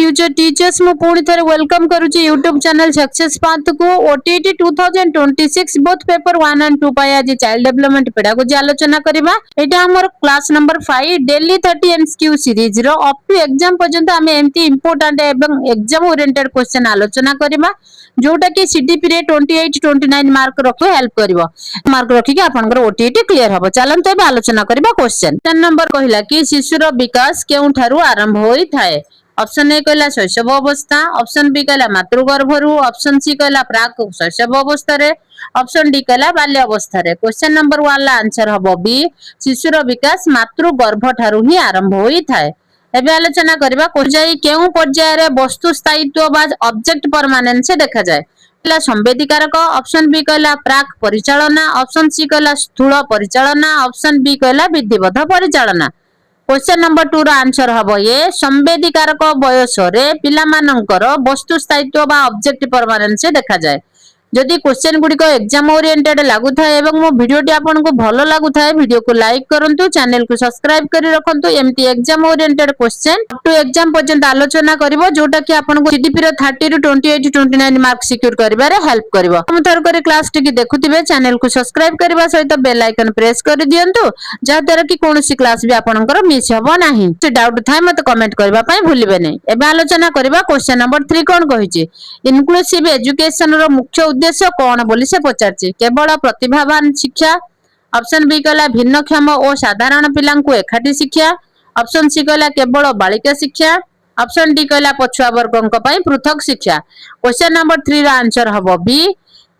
Future teachers मु पुणी थरे वेलकम करूची यूट्यूब चैनल सक्सेस पाथ को ओटीटी 2026 बोथ पेपर 1 एंड 2 पाया जे चाइल्ड डेवलपमेंट पेडागोजी आलोचना करबा। एटा हमर class number 5 daily 30 MCQ series रो अप टू एग्जाम पर्यंत हमें एमती इंपोर्टेंट एवं एग्जाम ओरिएंटेड क्वेश्चन आलोचना करबा जोटा कि सीटीपी रे 28 29 मार्क रखो हेल्प करबो। मार्क रखी के आपनकर ओटीटी क्लियर हबो। चलन तो आलोचना करबा क्वेश्चन 10 नंबर कहिला कि शिशुर विकास केउ थारु आरंभ होई थाए। ऑप्शन ए कहला शैशव अवस्था, ऑप्शन बी कहला मातृगर्भरु, ऑप्शन सी कहला प्राक शैशव अवस्था रे, ऑप्शन डी कहला बाल्य अवस्था रे। क्वेश्चन नंबर 1 ला आंसर हबो बी शिशुर विकास मातृगर्भ ठारु ही आरंभ होई थाए। एबे आलोचना करबा कोजाई केउ पर्याय रे वस्तु स्थायित्व बा ऑब्जेक्ट परमानेंस देखा जाए। कहला संवेदीकारक, ऑप्शन बी कहला प्राक परिचालना, ऑप्शन सी कहला स्थूल परिचालना, ऑप्शन बी कहला विधिबद्ध परिचालना। क्वेश्चन नंबर 2 रो आंसर हबो ये संवेदीकारक बयस रे पिला मानकर वस्तु स्थायित्व बा ऑब्जेक्ट परमानेंस देखा जाए। जदि क्वेश्चन गुडी को एग्जाम ओरिएंटेड लागु थाए एवं मो वीडियो टी आपन को भलो लागु थाए वीडियो को लाइक करंतु, चैनल को सब्सक्राइब करि रखंतु। एमती exam oriented question up to exam पर्यंत आलोचना करबो जोटा कि आपन को सीटीपी रो 30 रु 28 29 मार्क सिक्योर करबारे हेल्प करबो। हम थर करे क्लास टी की देखुथिबे चैनल को सब्सक्राइब करबा सहित बेल आइकन प्रेस कर दियंतु जा द्वारा कि कोनोसी क्लास भी आपनकर मिस हबो नाही। से डाउट थाए मते कमेंट करबा पई भूलिबे नै। एबे आलोचना करबा क्वेश्चन नंबर 3 कोन कहिछि इनक्लूसिव एजुकेशन रो मुख्य उद्देश्य कौन बोली से पचारछि। केवल प्रतिभावान शिक्षा, ऑप्शन बी कहला भिन्नक्षम और साधारण पिलांकु को एकाठी शिक्षा, ऑप्शन सी कहला केवल बालिका शिक्षा, ऑप्शन डी कहला पछुआ वर्गंक पई पृथक शिक्षा। क्वेश्चन नंबर 3 रा आंसर हबो बी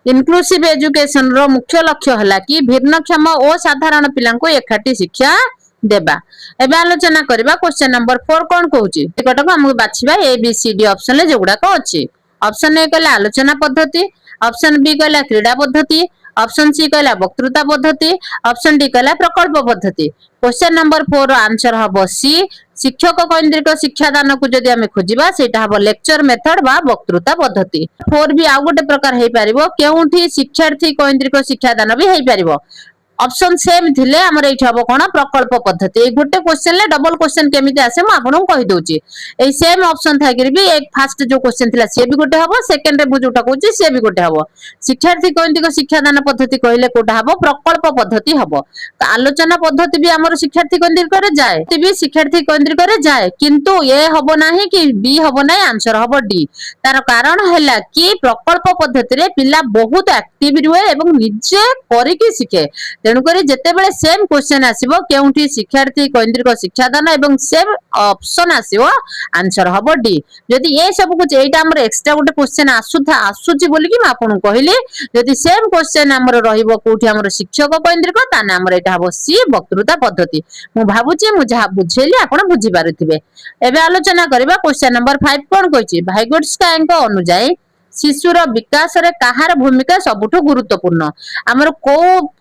इनक्लूसिव एजुकेशन रो मुख्य लक्ष्य हला कि भिन्नक्षम और साधारण पिलांकु को एकाठी शिक्षा देबा। एबे आलोचना करबा क्वेश्चन नंबर 4 कोन कहूची टिकटक हम बाछिबा A B C D option ले जोगुडा को अछि। ऑप्शन ए कहला आलोचना पद्धति, ऑप्शन बी कहला क्रीडा पद्धति, ऑप्शन सी कहला वक्तृता पद्धति, ऑप्शन डी कहला प्रकल्प पद्धति। क्वेश्चन नंबर 4 रो आंसर हबो सी शिक्षक केंद्रित शिक्षादान को जदि हमें खोजिबा सेटा हबो लेक्चर मेथड बा वक्तृता पद्धति। 4 भी आ गोटे प्रकार हेइ परिबो केउठी शिक्षार्थी केंद्रित शिक्षादान भी हेइ परिबो। ऑप्शन सेम थिले हमर एठी हबो कोन प्रकल्प पद्धति। ए गोटे क्वेश्चन ले डबल क्वेश्चन केमिति आसे म आपन कहि दोची। ए सेम ऑप्शन थागिर भी एक फर्स्ट जो क्वेश्चन थिला से भी गोटे हबो, सेकंड रे बु जोटा कहूची से भी गोटे हबो। शिक्षार्थी केंद्रित शिक्षादान पद्धति कहले कोटा हबो प्रकल्प पद्धति हबो। आलोचना पद्धति भी हमर शिक्षार्थी केंद्रित करे जाए, भी शिक्षार्थी केंद्रित करे जाए, किंतु ए हबो नाही कि बी हबो नाही, आंसर हबो डी। तार कारण हैला कि प्रकल्प पद्धति रे पिला बहुत एक्टिव रुए एवं निजे करिकि सिखे। तेणुकरी जेते बेले सेम क्वेश्चन आसीबो केउठी शिक्षार्थी केंद्रित शिक्षादान एवं सेम ऑप्शन आसीबो आंसर हबो डी। जदि ए सब कुछ एटा हमर एक्स्ट्रा गोटे क्वेश्चन आसुची बोली कि म आपन कहली जदि सेम क्वेश्चन हमर रहिबो कोठी हमर शिक्षक केंद्रित ताने हमर एटा हबो सी वक्तृता पद्धति। मु भाबुची मु जहा बुझेली आपन बुझी पारुथिबे। एबे आलोचना करबा क्वेश्चन नंबर 5 कोन कहछि भाइगोट्स्कायଙ୍କ अनुଯାयी शिशुर विकास रे कहार भूमिका सबुठो गुरुत्वपूर्ण। हमर को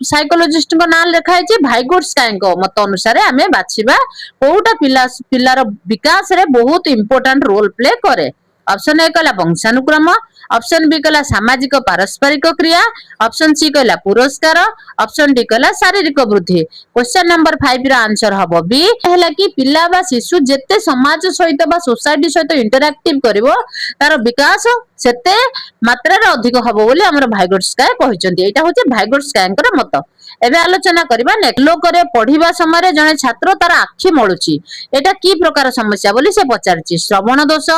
साइकोलॉजिस्ट को नाम लिखा है भाइगोट्स्कायଙ୍କ मत अनुसार हमें बाछिबा कोउटा पिलार विकास रे बहुत इंपोर्टेंट रोल प्ले करे। ऑप्शन ए कहला वंशानुक्रम, ऑप्शन बी कहला सामाजिक पारस्परिक क्रिया, ऑप्शन सी कहला पुरस्कार, ऑप्शन डी कहला शारीरिक वृद्धि। क्वेश्चन नंबर 5 रा आंसर हबो बी हैला कि पिला बा शिशु जेते समाज सहित बा सोसाइटी सहित इंटरएक्टिव करिवो तार विकास सेते मात्रा रे अधिक हबो बोली हमर भाइगोट्स्काय कहिसंती। एटा होचे भाइगोट्स्कायଙ୍କର मत। एबे आलोचना करबा नेक्लोक रे पढिबा समय रे जने छात्र तार आखि मळुची एटा की प्रकार समस्या बोली से पचारची। श्रवण दोष,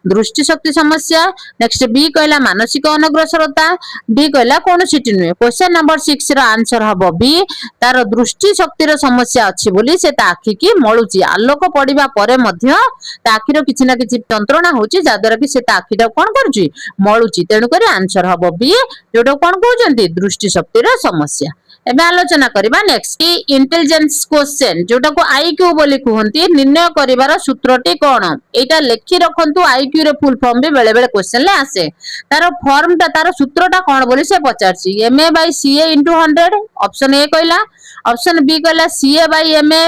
दृष्टि शक्ति समस्या, नेक्स्ट बी कहला मानसिक अनग्रसरता, डी कहला कोनोसिटी नुहे। क्वेश्चन नंबर 6 रा आंसर हबो बी तार दृष्टि शक्ति रो समस्या अछि बोली से ता आखि की मळुची। आलोक पढिबा परे मध्य ता आखि रो किछि ना किछि तंत्रणा होची जा द्वारा कि से ता आखि ता कोन करची मळुची। तेनु करी आंसर हबो बी जोडो कोन कहउचंती दृष्टि शक्ति रो समस्या। एबे आलोचना करबा नेक्स्ट इंटेलिजेंस क्वेश्चन जोटा को आईक्यू बोली कहंती निर्णय करिवार सूत्रटी कोन। एटा लेखि रखंतु आईक्यू रे फुल फॉर्म भी बेले बेले क्वेश्चन ले आसे। तार फॉर्म ता तार सूत्रटा कोन बोली से पचारसी MA by CA into 100। Option A कहला, ऑप्शन बी कहला CA by MA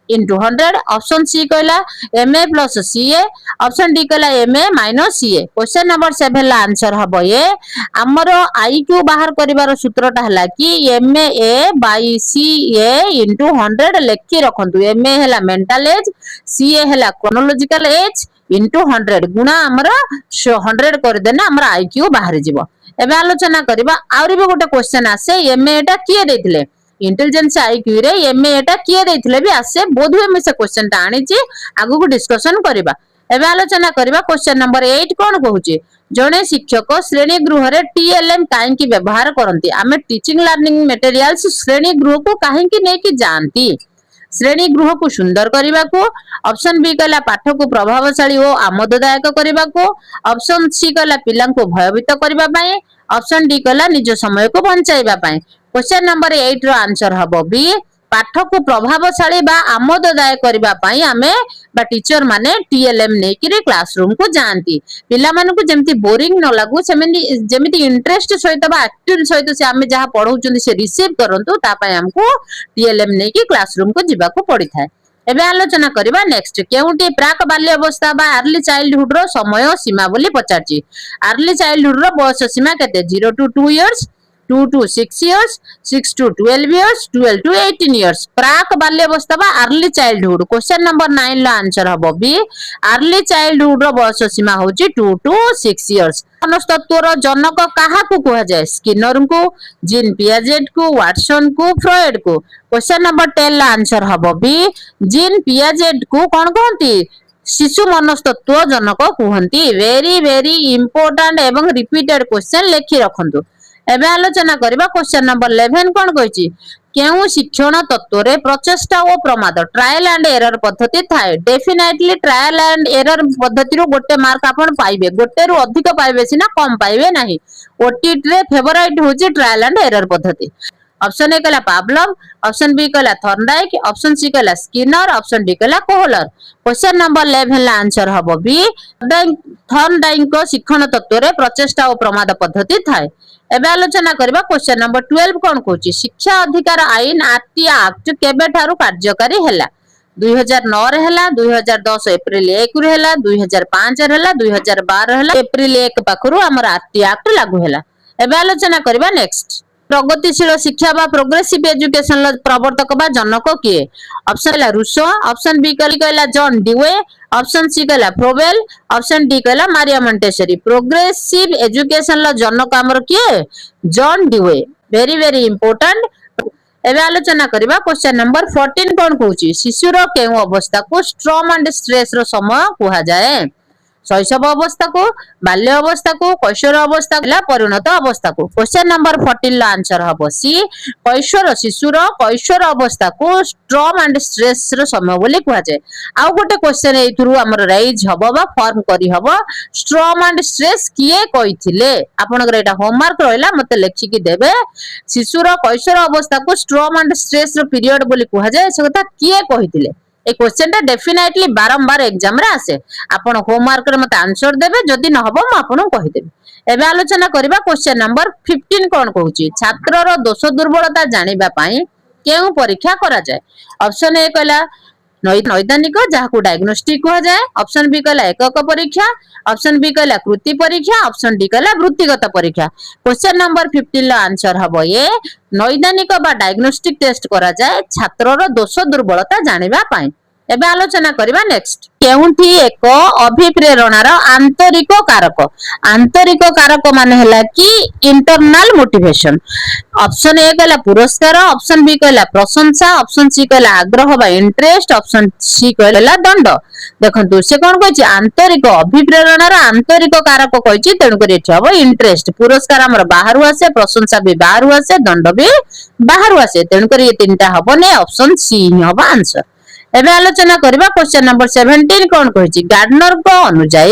into 100, option C कहला MA plus CA, option D कहला MA minus CA. Question number 7 ला आंसर हबो ये हमर आईक्यू बाहर करिवार सूत्रटा हला कि एमए ए बाय सीए into 100 लेखि रखंतु। एमए हला मेंटल एज, सीए हला क्रोनोलॉजिकल एज, इंटू 100 गुणा आमर 100 करदेना आमर आईक्यू बाहरी जीवो। एबे आलोचना करबा आउरी भी गोटे क्वेश्चन आसे एमए एटा किए देथिले इंटेलिजेंस आईक्यू रे एमए एटा किए देथिले भी आसे बोधवे मैं से क्वेश्चन ता आनी छी आगु को डिस्कशन करबा। एबे आलोचना करबा क्वेश्चन नंबर 8 कोन कहूची जणे शिक्षक श्रेणी गृह रे टीएलएम काहे की व्यवहार करंती आमे टीचिंग लर्निंग मटेरियल्स श्रेणी गृह को काहे की नै की जानती श्रेणी गृह को सुंदर करने को ऑप्शन बी कहला पाठ को प्रभावशाली और आमोददायक करने को ऑप्शन सी कहला पिला को भयभीत करने ऑप्शन डी कहला निज समय को बंचाइबा क्वेश्चन नंबर 8 रो आंसर हबो बी पाठ को प्रभावशाली बा आमोददायक करबा पई आमे बा टीचर माने टीएलएम नै कि क्लासरूम को जानती पिला माने को जेमति बोरिंग न लागू सेमनि जेमति इंटरेस्ट सहित बा एक्टिव सहित से आमे जहा पढौचुंदी से रिसीव करंतु ता पई हमको टीएलएम नै कि क्लासरूम को जिबा को पड़ी थाए। एबे आलोचना करबा नेक्स्ट केउटी प्राक बाल्य अवस्था बा अर्ली चाइल्डहुड रो समय सीमा बोली पचारची अर्ली चाइल्डहुड रो बयस सीमा केते 0 to 2 years 2 to 6 years 6 to 12 years 12 to 18 years प्राक बाल्य अवस्था बा अर्ली चाइल्डहुड क्वेश्चन नंबर 9 ला आंसर हबो बी अर्ली चाइल्डहुड रो बयस सीमा होची 2 to 6 years। मनस्तत्व रो जनक काहा को कहा जाय स्किनर को जीन पियाजेट को वाटसन को फ्रॉयड को क्वेश्चन नंबर 10 ला आंसर हबो बी जीन पियाजेट को कोन कहंती शिशु मनस्तत्व जनक कहंती वेरी वेरी इंपोर्टेंट एवं रिपीटेड क्वेश्चन लेखि रखंतु। एबे आलोचना करबा क्वेश्चन नंबर 11 कोन कहछि केउ शिक्षण तत्व रे प्रचेष्टा और प्रमाद ट्रायल एंड एरर पद्धति थाए डेफिनेटली ट्रायल एंड एरर पद्धति रो गोटे मार्क आपण पाइबे गोटे रु अधिक पाइबे सिना कम पाइबे नाही ओटीटी रे फेवरेट होछि ट्रायल एंड एरर पद्धति। ऑप्शन ए कहला पावलव ऑप्शन बी कहला थॉर्नडाइक ऑप्शन सी कहला स्किनर ऑप्शन डी कहला कोहलर क्वेश्चन नंबर 11 ला आंसर हबो बी थॉर्नडाइक को शिक्षण तत्व रे प्रचेष्टा और प्रमाद पद्धति थाए। एबे आलोचना करबा क्वेश्चन नंबर 12 कोन कहूची शिक्षा अधिकार आईन आरटी एक्ट केबे ठारू कार्यकारी हैला 2009 रे हैला 2010 एप्रिल 1 रे हैला 2005 रे हैला 2012 रे हैला एप्रिल 1 पाखरु हमर आरटी एक्ट लागू हैला। एबे आलोचना करबा नेक्स्ट प्रगतिशील शिक्षा बा प्रोग्रेसिव एजुकेशन प्रवर्तक बा जनक किए ऑप्शन ला रूसो ऑप्शन बी कहला जॉन डिवे ऑप्शन सी कहला फ्रोवेल ऑप्शन डी कहला मारिया मोंटेसरी प्रोग्रेसिव एजुकेशन ला जनक हमर किए John Dewey very very important. एबे आलोचना करबा क्वेश्चन नंबर 14 कोन कहूची शिशुर केउ अवस्था को स्ट्रॉम एंड स्ट्रेस रो समय कहा जाए शैशव अवस्था को बाल्य अवस्था को कैशोर अवस्था को परिणत अवस्था को क्वेश्चन नंबर 14 ला आंसर हबो सी कैशोर शिशुर कैशोर अवस्था को स्ट्रॉम एंड स्ट्रेस रो समय बोली कहा जाए। आउ गोटे क्वेश्चन एथुरु हमर राइज हबो बा फॉर्म करी हबो स्ट्रॉम एंड स्ट्रेस किए कहिथिले आपनकर एटा होमवर्क रहला मते लेखि कि देबे शिशुर कैशोर अवस्था को स्ट्रॉम एंड स्ट्रेस रो पीरियड बोली कहा जाए से कथा किए कहिथिले ए क्वेश्चन टा डेफिनेटली बारंबार एग्जाम रे आसे आपण होमवर्क रे मते आंसर देबे जदी न हबो म आपन कहि देबे। एबे आलोचना करबा क्वेश्चन नंबर 15 कोन कहूची छात्र रो दोष दुर्बलता जानिबा पई केउ परीक्षा करा जाय ऑप्शन ए कहला नैदानिक जाहाको डायग्नोस्टिक कहा जाए ऑप्शन बी कहला एकक परीक्षा ऑप्शन बी कहला कृति परीक्षा ऑप्शन डी कहला वृत्तिगत परीक्षा क्वेश्चन नंबर 15 ला आंसर हबो ए नैदानिक बा डायग्नोस्टिक टेस्ट करा जाए छात्र रो दोष दुर्बलता जानिबा पई। एबे आलोचना करबा नेक्स्ट केउंठी एक अभिप्रेरणार आंतरिक कारक माने हला कि इंटरनल मोटिवेशन ऑप्शन ए कहला पुरस्कार ऑप्शन बी कहला प्रशंसा ऑप्शन सी कहला आग्रह बा इंटरेस्ट ऑप्शन सी कहला दंड देखंतु से कोन कहछि आंतरिक अभिप्रेरणार आंतरिक कारक कहछि तेनु करी छबो इंटरेस्ट पुरस्कार हमर बाहरु आसे प्रशंसा भी बाहरु आसे दंड भी बाहरु आसे तेनु करी ये तीनटा हबो ने ऑप्शन सी हबो आंसर। एबे आलोचना करबा क्वेश्चन नंबर 17 कोन कहछि गार्डनर को अनुसार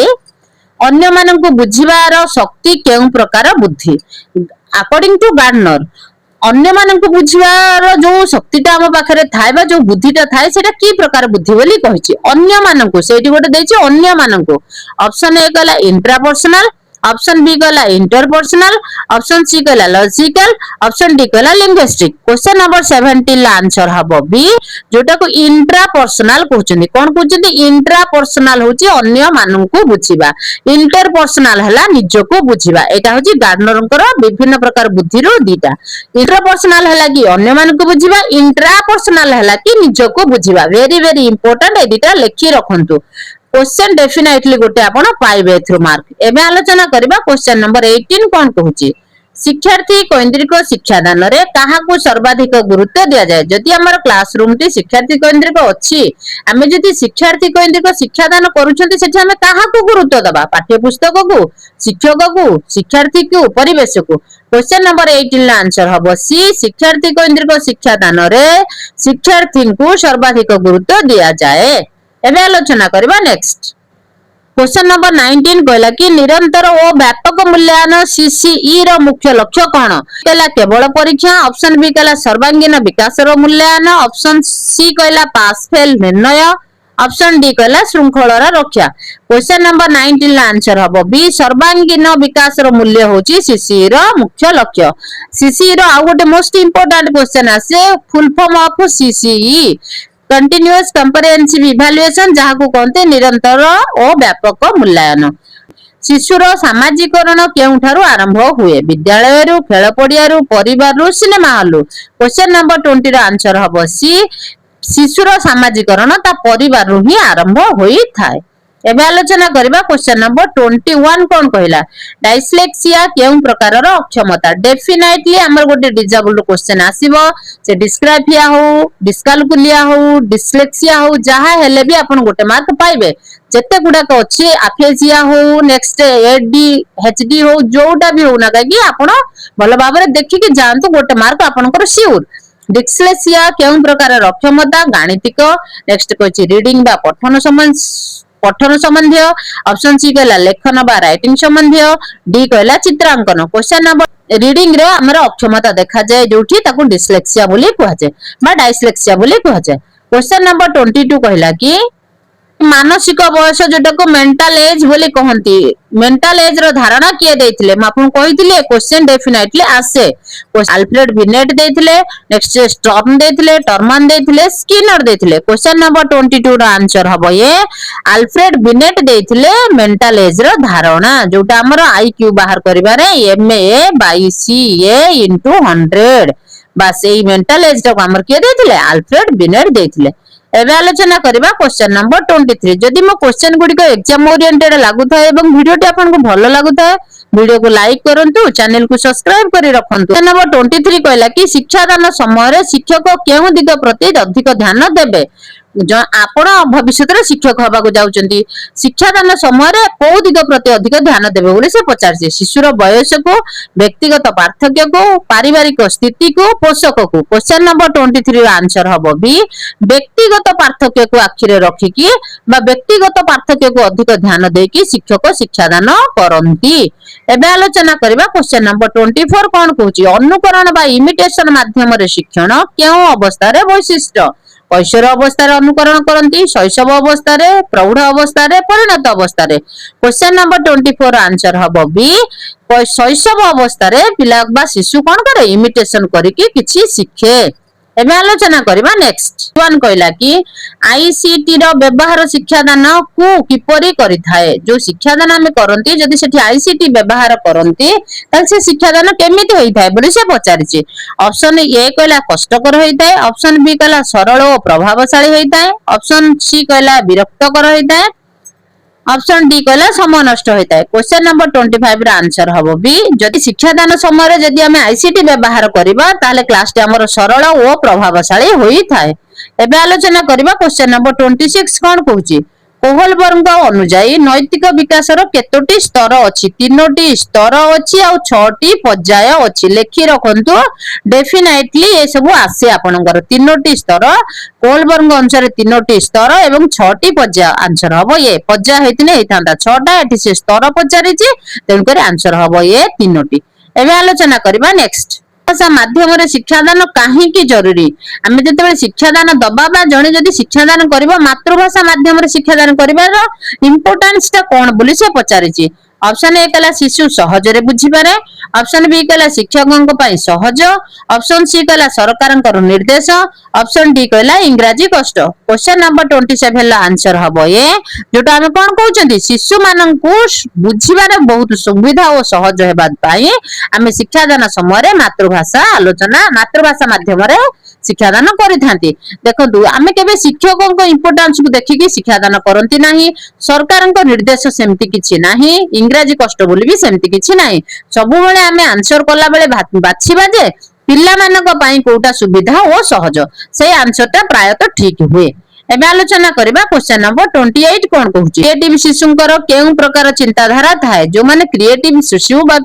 अन्य मानन को बुझिबार शक्ति केउ प्रकार बुद्धि अकॉर्डिंग टू गार्डनर अन्य मानन को बुझिबार जो शक्तिटा हम पाखरे थाय बा जो बुद्धिटा थाय सेटा की प्रकार बुद्धि बोली कहछि अन्य मानन को सेठी गोटे दैछि अन्य मानन को ऑप्शन ए कहला इंट्रापर्सनल ऑप्शन बी कहला इंटरपर्सनल ऑप्शन सी कहला लॉजिकल ऑप्शन डी कहला लिंग्विस्टिक क्वेश्चन नंबर 17 ला आंसर हबो बी जोटा को इंट्रापर्सनल कहउछन्ती कोन कहउछन्ती इंट्रापर्सनल होची अन्य मानन को बुझिबा इंटरपर्सनल हला निज को बुझिबा एटा होची गार्डनरंकर विभिन्न प्रकार बुद्धि रो दीटा इंट्रापर्सनल हला कि अन्य मानन को बुझिबा इंट्रापर्सनल हला कि निज को बुझिबा वेरी वेरी इंपोर्टेंट ए दीटा लेखि रखंतु क्वेश्चन डेफिनेटली गोटे आपण पाइबे थ्रू मार्क। एबे आलोचना करबा क्वेश्चन नंबर 18 कोन कहूची शिक्षार्थी केंद्रिक शिक्षादान रे काहाकू सर्वाधिक गुरुत्व दिया जाए। जदि हमर क्लासरूम टी शिक्षार्थी केंद्रिक अछि आमे जदि शिक्षार्थी केंद्रिक शिक्षादान करूछंती सेठी हमें काहाकू गुरुत्व दबा पाठ्य पुस्तक को शिक्षक को शिक्षार्थी को परिवेश को। क्वेश्चन नंबर 18 ला आंसर हबो सी शिक्षार्थी केंद्रिक शिक्षादान रे शिक्षार्थी को सर्वाधिक गुरुत्व दिया जाए। एबे आलोचना करबा नेक्स्ट क्वेश्चन नंबर 19 कहला कि निरंतर और व्यापक मूल्यांकन सीसीई रो मुख्य लक्ष्य कोन कहला केवल परीक्षा। ऑप्शन बी कहला सर्वांगीण विकास रो मूल्यांकन। ऑप्शन सी कहला पास फेल निर्णय। ऑप्शन डी कहला श्रृंखला रक्षा। क्वेश्चन नंबर 19 ला आंसर हबो बी सर्वांगीण विकास रो मूल्य होची सीसीई रो मुख्य लक्ष्य। सीसीई रो आ गोटे मोस्ट इंपोर्टेंट क्वेश्चन आसे full form of CCE continuous comprehensive evaluation जहाँ को कहते निरंतर और व्यापक मूल्यांकन। शिशुर सामाजिकरण केउठारु आरंभ हुए विद्यालय रु खेल पड़िया रु परिवार रु सिनेमा हॉल। क्वेश्चन नंबर 20 रो आंसर हबो सी शिशुर सामाजिकरण ता परिवार रु ही आरंभ होई थाए। एबे आलोचना करबा क्वेश्चन नंबर 21 कोन कहला डायस्लेक्सिया केउ प्रकार रो अक्षमता। डेफिनेटली हमर गोटे डिजेबल्ड क्वेश्चन आसीबो से डिस्ग्राफिया हो डिस्कालकुलिया हो डिस्लेक्सिया हो जहा हेले भी आपण गोटे मार्क पाइबे। जते गुडा को अछि अफेजिया हो नेक्स्ट एडी एचडी हो जोटा भी हो ना कि आपण भलो भाबरे देखि कि जानतु गोटे मार्क आपनकर सियोर। डिस्लेक्सिया केउ प्रकार रो अक्षमता गाणितिक नेक्स्ट कहछि रीडिंग बा पठन संबंधी। ऑप्शन सी कहला लेखन बा राइटिंग संबंधी। डी कहला चित्रांकन। क्वेश्चन नंबर रीडिंग रे हमर अक्षमता देखा जाए जोठी ताकू डिस्लेक्सिया बोली कहै छै बा डायस्लेक्सिया बोली कहै छै। क्वेश्चन नंबर 22 कहला कि मानसिक बयस जोटा को मेंटल एज बोली कहंती मेंटल एज रो धारणा किए देथिले म आपन कहिथिले क्वेश्चन डेफिनेटली आसे अल्फ्रेड बिनेट देथिले नेक्स्ट स्टॉर्म देथिले टर्मन देथिले स्किनर देथिले। क्वेश्चन नंबर 22 रो आंसर हबो ये अल्फ्रेड बिनेट देथिले मेंटल एज रो धारणा जोटा हमर आईक्यू बाहर करिबा रे एमए बाय सीए इनटू 100 बस एई मेंटल एज रो हमर किए देथिले अल्फ्रेड बिनेट देथिले। एबे आलोचना करबा क्वेश्चन नंबर 23 जदि मो क्वेश्चन गुडी को एग्जाम ओरिएंटेड लागु थाए एवं वीडियो टी आपन को भलो लागु थाए वीडियो को लाइक करंतु चैनल को सब्सक्राइब करी रखंतु। नंबर 23 कहला कि शिक्षादान समय रे शिक्षक केउ दिग प्रति अधिक ध्यान देबे। आपण भविष्य रे शिक्षक हबा को जाउचंती शिक्षादान समय रे को दिग प्रति अधिक ध्यान देबे बोले से पचारसे। शिशुर बयस को व्यक्तिगत पार्थक्य को पारिवारिक स्थिति को पोषक को। क्वेश्चन नंबर 23 रो आंसर हबो बी व्यक्तिगत पार्थक्य को आखिरे रखी कि बा व्यक्तिगत पार्थक्य को अधिक ध्यान दे कि शिक्षक शिक्षादान करंती। एबे आलोचना करबा क्वेश्चन नंबर 24 कोन कहूची अनुकरण बा इमिटेशन माध्यम रे शिक्षण केउ अवस्था रे वैशिष्ट्य। कैशोर अवस्था रे अनुकरण करंती शैशव अवस्था रे प्रौढ़ अवस्था रे परिणत अवस्था रे। क्वेश्चन नंबर 24 आंसर हबो बी शैशव अवस्था रे पिला बा शिशु कोन करे इमिटेशन करिकि किछि शिखे। एबे आलोचना करबा नेक्स्ट वन कहला कि आईसीटी रो व्यवहार शिक्षादान को किपरि करि थाए। जो शिक्षादान हम करंती जदि सेठी आईसीटी व्यवहार करंती त से शिक्षादान केमिति होई थाए बोली से पचारिछि। ऑप्शन ए कहला कष्टकर होई थाए। ऑप्शन बी कहला सरल और प्रभावशाली होई थाए। ऑप्शन सी कहला विरक्तकर होई थाए। ऑप्शन डी कहला समय नष्ट होता है। क्वेश्चन नंबर 25 रा आंसर हबो बी जदि शिक्षादान समय रे जदि हमें आईसीटी व्यवहार करिबा ताले क्लास टे हमर सरल और प्रभावशाली होई थाए। एबे आलोचना करिबा क्वेश्चन नंबर 26 कोन कहूची कोहलबर्ग अनुसार नैतिक विकास रो केतोटी स्तर अछि। तीनोटी स्तर अछि आ 6टी पर्याय अछि लेखि रखंतु डेफिनेटली ए सब आसे आपनकर तीनोटी स्तर कोहलबर्ग अनुसार तीनोटी स्तर एवं 6टी पर्याय आंसर हबो ये पर्याय हेतिने हेतांता 6टा एठी से स्तर पचारिछि तेन करे आंसर हबो ये तीनोटी। एबे आलोचना करबा नेक्स्ट भाषा माध्यम रे शिक्षादान काहे की जरूरी। आमे जते शिक्षादान दबा बा जणे जदि शिक्षादान करबा मातृभाषा माध्यम रे शिक्षादान करबार इंपोर्टेंस ता कोन बोली से पचारिछि। ऑप्शन ए कहला शिशु सहजरे बुझी पारे, ऑप्शन बी कहला शिक्षकक पई सहज, ऑप्शन सी कहला सरकारक निर्देश, ऑप्शन डी कहला इंग्रजी कष्ट। क्वेश्चन नंबर 27 ला आंसर हबो ए, जोटा हम कोन कहउछंती शिशु माननकु बुझीबारे बहुत सुविधा और सहज हेबा पई आमे शिक्षादान समय मातृभाषा आलोचना मातृभाषा माध्यम रे शिक्षादान करिथांती। देखंतु आमे केबे शिक्षकक इंपोर्टेंस को देखिकी शिक्षादान करंती नाही, सरकारक निर्देश सेमति किछि नाही, इंग्रजी कष्ट बोली भी सेमति किछि नाही। सब बेले आमे आंसर कला बेले बाछिबा जे पिल्ला मानक पई कोटा सुविधा और सहज, से आंसरटा प्रायत ठीक हुए। एबे आलोचना करबा क्वेश्चन नंबर 28 कोन कहूची क्रिएटिव शिशुंकर केउ प्रकार चिंताधारा थाए, जो माने क्रिएटिव शिशु बा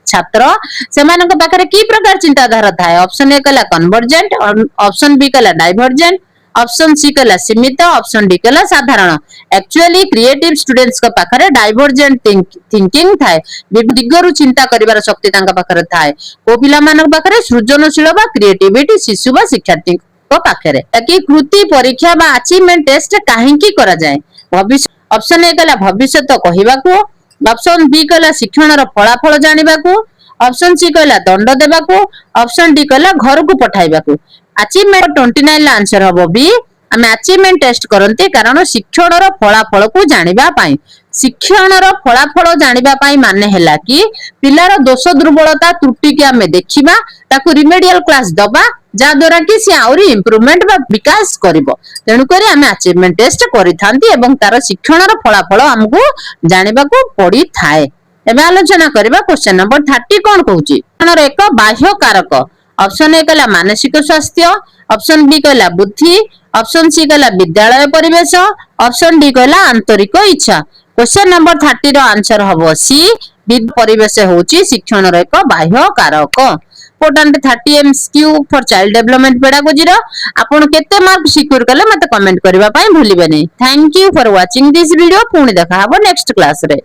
छात्र सेमानक पाखरे की प्रकार चिंताधारा थाए। ऑप्शन ए कला कन्वर्जेंट, ऑप्शन बी कला डाइवर्जेंट, ऑप्शन सी कला सीमित, ऑप्शन डी कला साधारण। एक्चुअली क्रिएटिव स्टूडेंट्स का पाखरे डाइवर्जेंट थिंकिंग थाए, दिगरु चिंता करिवार शक्ति तांका पाखरे थाए। को पिला मानक पाखरे सृजनशील बा क्रिएटिविटी शिशु बा शिक्षार्थी को पाखरे। ताकि कृति परीक्षा बा अचीवमेंट टेस्ट काहेकि करा जाए। भविष्य ऑप्शन ए कला भविष्य कहिबाकू, ऑप्शन बी कहला शिक्षणर फलाफल जानिबाकू, ऑप्शन सी कहला दंड देबाकू, ऑप्शन डी कहला घर को पठाइबाकू। अचीवमेंट 29 ला आंसर हबो बी, आमे अचीवमेंट टेस्ट करंती कारण शिक्षणर फलाफल को जानिबा पाई। शिक्षणर फलाफल जानिबा पाई माने हैला कि पिलार दोष दुर्बलता त्रुटि के आमे देखिबा, ताकू रिमेडियल क्लास दबा, जा द्वारा कि से आउरी इंप्रूवमेंट बा विकास करिवो। तेनु करी आमे अचीवमेंट टेस्ट करिथांती एवं तार शिक्षणर फलाफल हमकु जानिबाकू पड़ी थाए। एबे आलोचना करबा क्वेश्चन नंबर 30 कोन कहूची शिक्षणर एक बाह्य कारक। ऑप्शन ए कहला मानसिक स्वास्थ्य, ऑप्शन बी कहला बुद्धि, ऑप्शन सी कहला विद्यालय परिवेश, ऑप्शन डी कहला आंतरिक इच्छा। क्वेश्चन नंबर 30 रो आंसर हबो सी, परिवेश होची शिक्षणर एक बाह्य कारक। Important 30 MCQ for child development pedagogy रो आपण केते मार्क सिक्योर कले मते कमेंट करबा पई भूलिबे नै। Thank you for watching this video. पुणी देखा हबो नेक्स्ट क्लास रे।